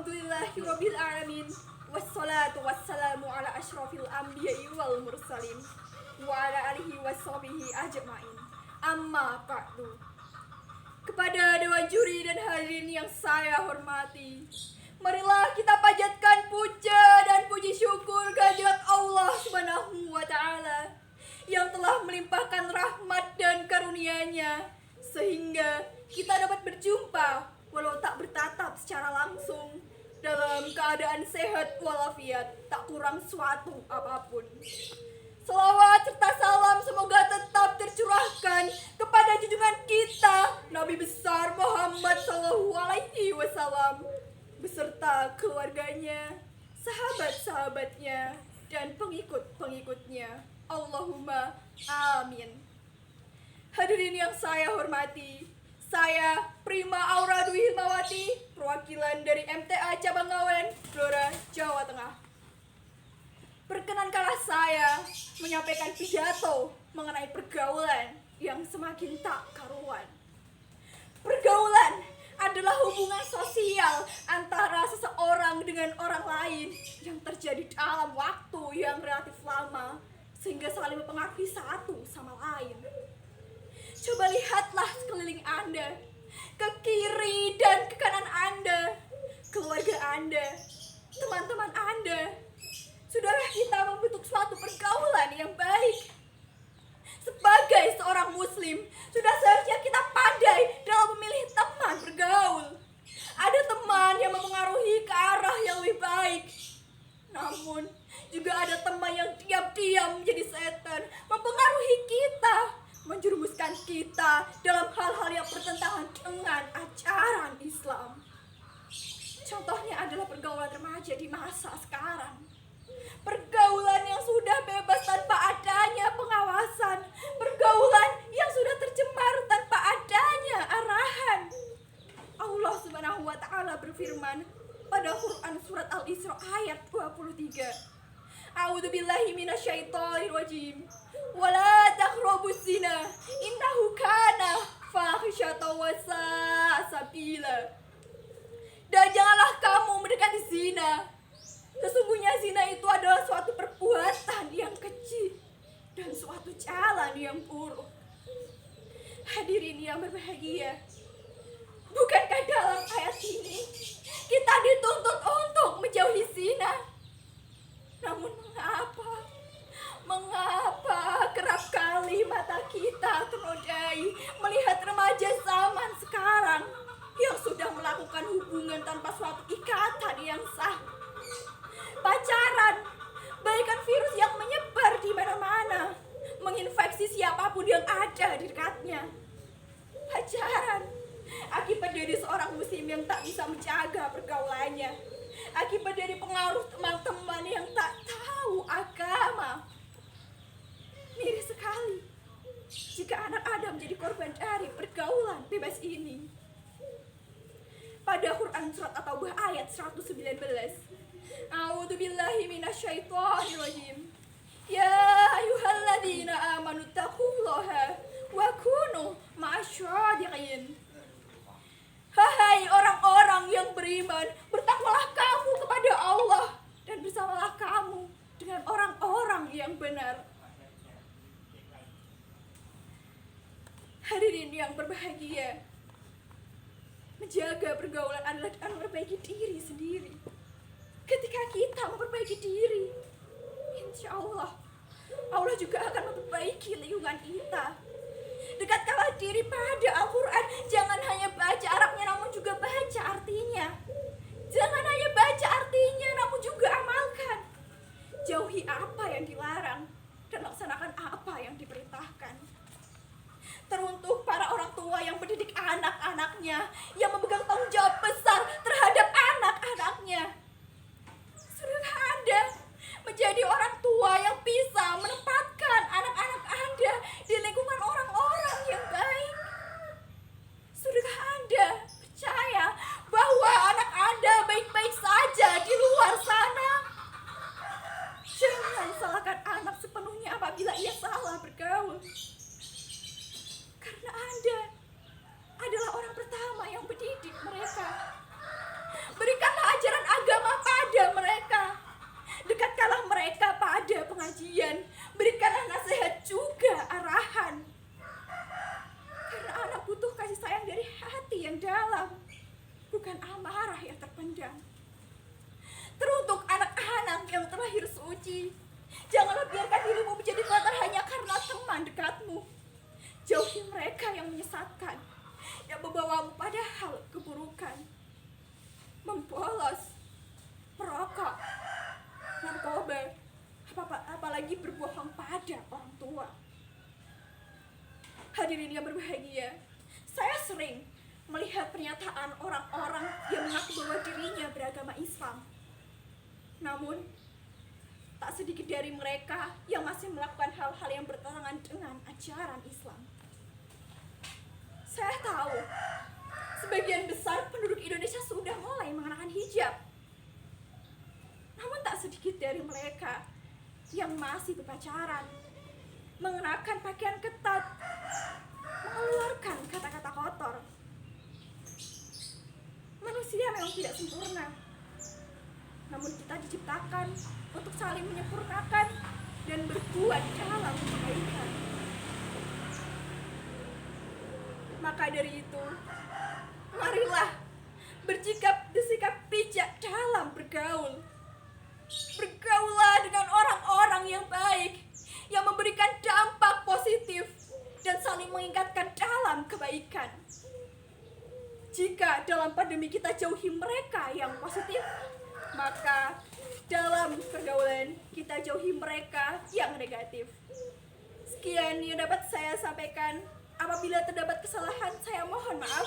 Alhamdulillahirabbil alamin. Wassalatu wassalamu ala asyrafil anbiya'i wal mursalin wa ala alihi washabihi ajmain. Amma ba'du. Kepada dewan juri dan hadirin yang saya hormati, marilah kita panjatkan puja dan puji syukur kehadirat Allah Subhanahu wa taala yang telah melimpahkan rahmat dan karunia-Nya sehingga kita dapat berjumpa walau tak bertatap secara langsung dalam keadaan sehat walafiat, tak kurang suatu apapun. Selawat serta salam semoga tetap tercurahkan kepada junjungan kita Nabi besar Muhammad SAW beserta keluarganya, sahabat-sahabatnya, dan pengikut-pengikutnya. Allahumma amin. Hadirin yang saya hormati, saya Prima Aura Dwi Hikmawati, perwakilan dari MTA Cabang Ngawen, Blora, Jawa Tengah. Perkenankanlah saya menyampaikan pidato mengenai pergaulan yang semakin tak karuan. Pergaulan adalah hubungan sosial antara seseorang dengan orang lain yang terjadi dalam waktu yang relatif lama sehingga saling mempengaruhi satu sama lain. Coba lihatlah sekeliling Anda, ke kiri dan ke kanan Anda, keluarga Anda, teman-teman Anda. Sudahlah kita membentuk suatu pergaulan yang baik. Sebagai seorang muslim, sudah seharusnya kita pandai dalam memilih teman bergaul. Ada teman yang mempengaruhi ke arah yang lebih baik. Namun, juga ada teman yang diam-diam menjadi setan, mempengaruhi kita, menjerumuskan kita dalam hal-hal yang bertentangan dengan ajaran Islam. Contohnya adalah pergaulan remaja di masa sekarang. Pergaulan yang sudah bebas tanpa adanya pengawasan, pergaulan yang sudah tercemar tanpa adanya arahan. Allah Subhanahu wa taala berfirman pada Quran surat Al-Isra ayat 23. A'udzubillahi minasyaitonir rajim. Wala taqrabuz zina innahu kana fahisyatan wa sa'a sabila. Dan janganlah kamu mendekati zina. Sesungguhnya zina itu adalah suatu perbuatan yang keji dan suatu jalan yang buruk. Hadirin yang berbahagia, bukankah dalam ayat ini kita dituntut untuk menjauhi zina? Namun mengapa kerap kali mata kita ternodai melihat remaja zaman sekarang yang sudah melakukan hubungan tanpa suatu ikatan yang sah? Pacaran, bagaikan virus yang menyebar di mana-mana, menginfeksi siapapun yang ada di dekatnya. Pacaran, akibat dari seorang muslim yang tak bisa menjaga pergaulannya, akibat dari pengaruh teman-teman yang tak tahu agama. Miris sekali jika anak Adam menjadi korban dari pergaulan bebas ini. Pada Quran surat At-Taubah ayat 119, A'udzubillahi minasyaitonir rajim. Ya ayyuhalladzina amanu taqullaha wa kunu ma'asyadiqin. Hai orang-orang yang beriman, bertakwalah kamu kepada Allah dan bersamalah kamu dengan orang-orang yang benar. Hadirin yang berbahagia, menjaga pergaulan adalah dengan memperbaiki diri sendiri. Ketika kita memperbaiki diri, insya Allah juga akan memperbaiki lingkungan kita. Dekatkanlah diri pada Al-Quran. Jangan hanya baca Arabnya namun juga baca artinya. Jangan hanya baca artinya namun juga amalkan. Jauhi apa yang dilarang dan laksanakan apa yang diperintahkan. Teruntuk para orang tua yang mendidik anak-anaknya, yang memegang tanggung jawab besar terhadap anak-anaknya. Sudahkah Anda menjadi orang tua yang bisa menempatkan anak-anak Anda di lingkungan orang-orang yang baik? Sudahkah Anda percaya bahwa anak Anda baik-baik saja di luar sana? Jangan salahkan anak sepenuhnya apabila ia salah bergaul. Karena Anda adalah orang pertama yang mendidik dalam, bukan amarah yang terpendam. Teruntuk anak-anak yang terlahir suci, janganlah biarkan dirimu menjadi kotor hanya karena teman dekatmu. Jauhi mereka yang menyesatkan, yang membawamu pada hal keburukan, membolos, merokok, narkoba, apalagi berbohong pada orang tua. Hadirin yang berbahagia, saya sering melihat pernyataan orang-orang yang mengaku bahwa dirinya beragama Islam. Namun, tak sedikit dari mereka yang masih melakukan hal-hal yang bertentangan dengan ajaran Islam. Saya tahu, sebagian besar penduduk Indonesia sudah mulai mengenakan hijab. Namun tak sedikit dari mereka yang masih berpacaran, mengenakan pakaian ketat, mengeluarkan kata-kata kotor. Manusia memang tidak sempurna, namun kita diciptakan untuk saling menyempurnakan dan berbuat dalam kebaikan. Maka dari itu, marilah bersikap bijak dalam bergaul. Bergaulah dengan orang-orang yang baik, yang memberikan dampak positif dan saling mengingatkan dalam kebaikan. Jika dalam pandemi kita jauhi mereka yang positif, maka dalam pergaulan kita jauhi mereka yang negatif. Sekian yang dapat saya sampaikan. Apabila terdapat kesalahan, saya mohon maaf.